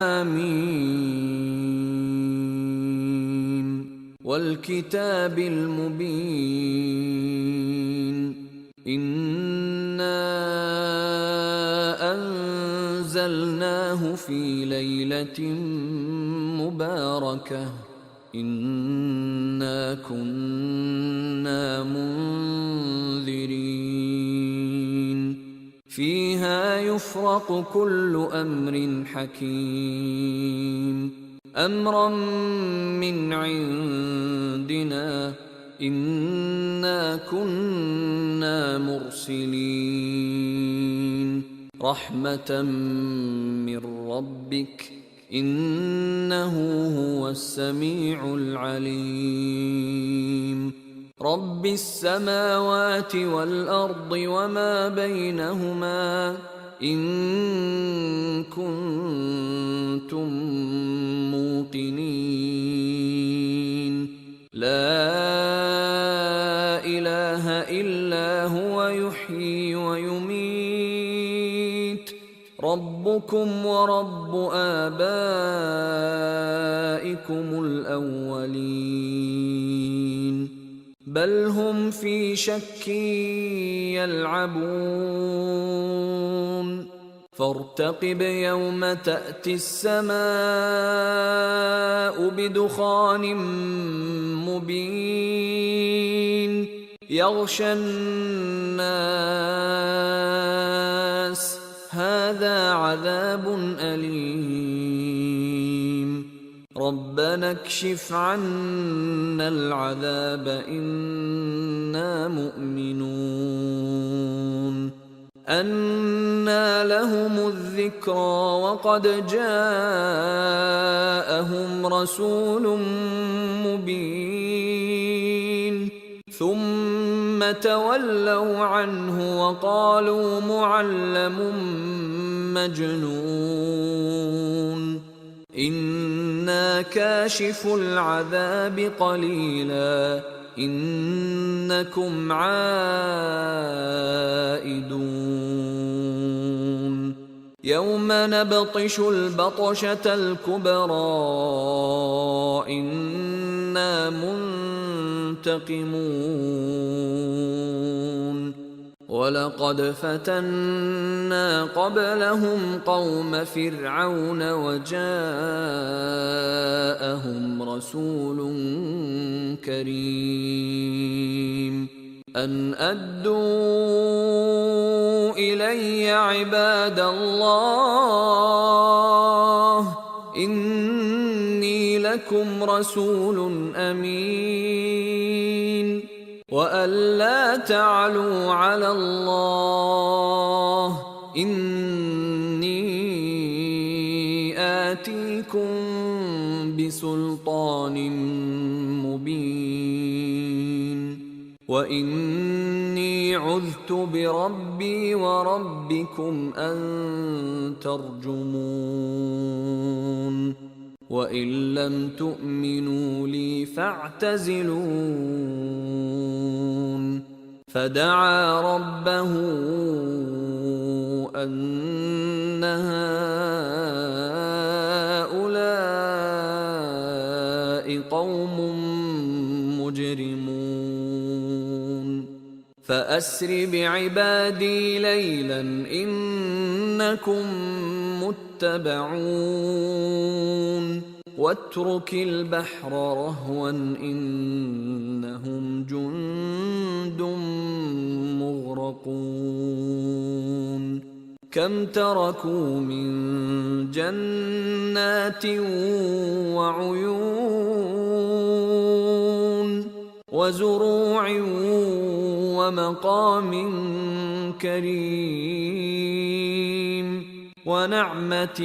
آمين والكتاب المبين إنا أنزلناه في ليلة مباركة إنا كنا منذرين فيها يفرق كل أمر حكيم أمرا من عندنا إنا كنا مرسلين رحمة من ربك إنه هو السميع العليم رب السماوات والأرض وما بينهما إن كنتم موقنين لا إله إلا هو يحيي ويميت ربكم ورب آبائكم الأولين بل هم في شك يلعبون فارتقب يوم تأتي السماء بدخان مبين يغشى الناس هذا عذاب أليم ربنا اكشف عنا العذاب إنا مؤمنون أنى لهم الذكرى وقد جاءهم رسول مبين ثم تولوا عنه وقالوا معلم مجنون إنا كاشف العذاب قليلا إنكم عائدون يوم نبطش البطشة الكبرى إنا منتقمون ولقد فتنا قبلهم قوم فرعون وجاءهم رسول كريم أن أدوا إلي عباد الله إني لكم رسول أمين وأن لا تعلوا على الله إني آتيكم بسلطان مبين وإني عذت بربي وربكم أن ترجمون وإن لم تؤمنوا لي فاعتزلون فدعا ربه أن هؤلاء قوم مجرمون فأسر بعبادي ليلا إنكم متبعون واترك البحر رهوا إنهم جند مغرقون كم تركوا من جنات وعيون وزروع ومقام كريم ونعمة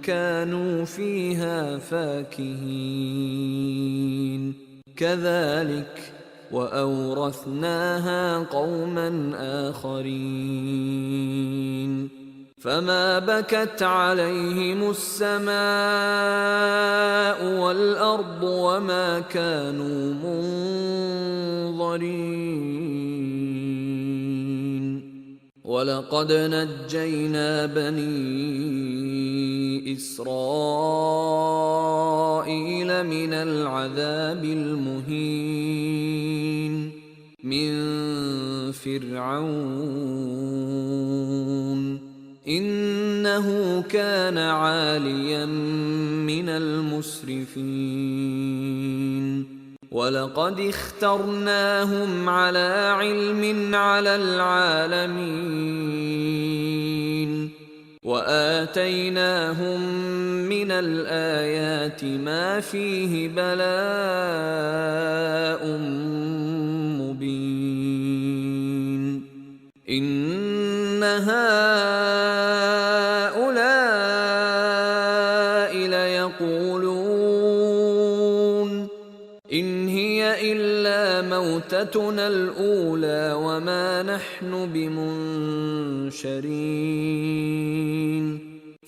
كانوا فيها فاكهين كذلك وأورثناها قوما آخرين فما بكت عليهم السماء والأرض وما كانوا منظرين ولقد نجينا بني إسرائيل من العذاب المهين من فرعون إنه كان عاليا من المسرفين ولقد اخترناهم على علم على العالمين وآتيناهم من الآيات ما فيه بلاء مبين إن هؤلاء ليقولون إن هي إلا موتتنا الأولى وما نحن بمنشرين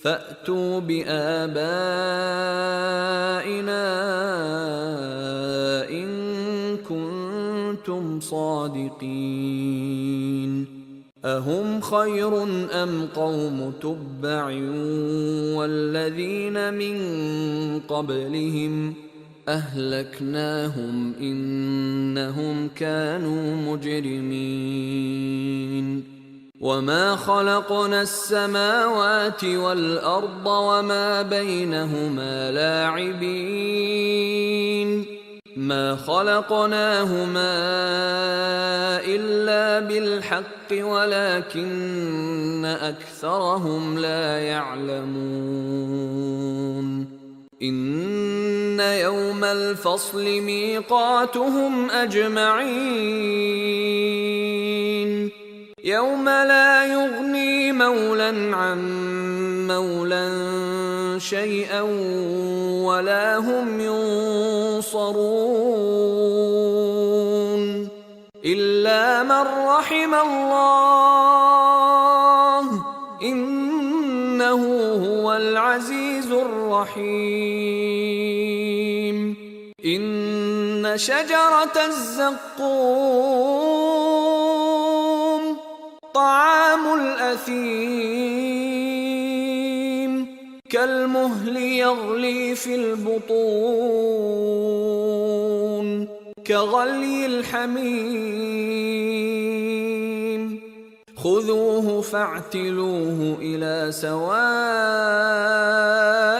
فأتوا بآبائنا إن كنتم صادقين أهم خير أم قوم تبع والذين من قبلهم أهلكناهم إنهم كانوا مجرمين وما خلقنا السماوات والأرض وما بينهما لاعبين ما خلقناهما إلا بالحق ولكن أكثرهم لا يعلمون إن يوم الفصل ميقاتهم أجمعين يوم لا يغني مولى عن مولى شيئا ولا هم ينصرون إلا من رحم الله إنه هو العزيز الرحيم إن شجرة الزقوم طعام الأثيم كالمهل يغلي في البطون كغلي الحميم خذوه فاعتلوه إلى سواء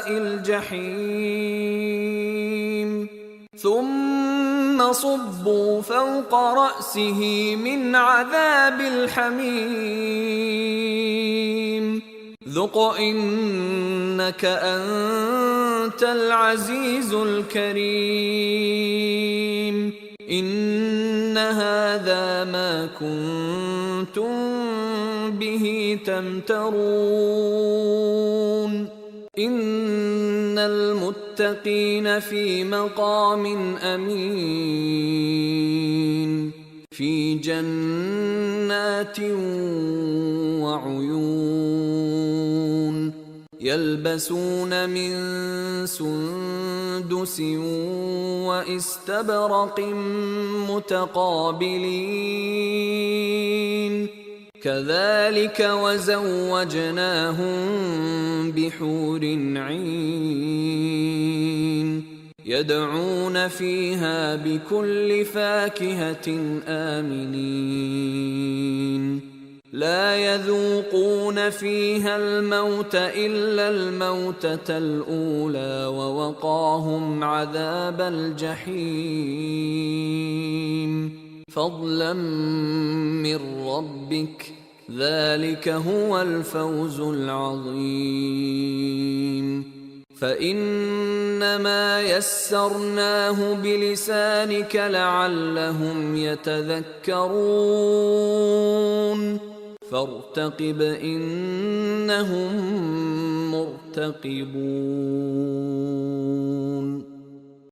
الجحيم ثم صبوا فوق رأسه من عذاب الحميم ذق إنك أنت العزيز الكريم إن هذا ما كنتم به تمترون إن المتقين في مقام أمين في جنات وعيون يلبسون من سندس واستبرق متقابلين كذلك وزوجناهم بحور عين يدعون فيها بكل فاكهة آمنين لا يذوقون فيها الموت إلا الموتة الأولى ووقاهم عذاب الجحيم فضلا من ربك ذلك هو الفوز العظيم فإنما يسرناه بلسانك لعلهم يتذكرون فارتقب إنهم مرتقبون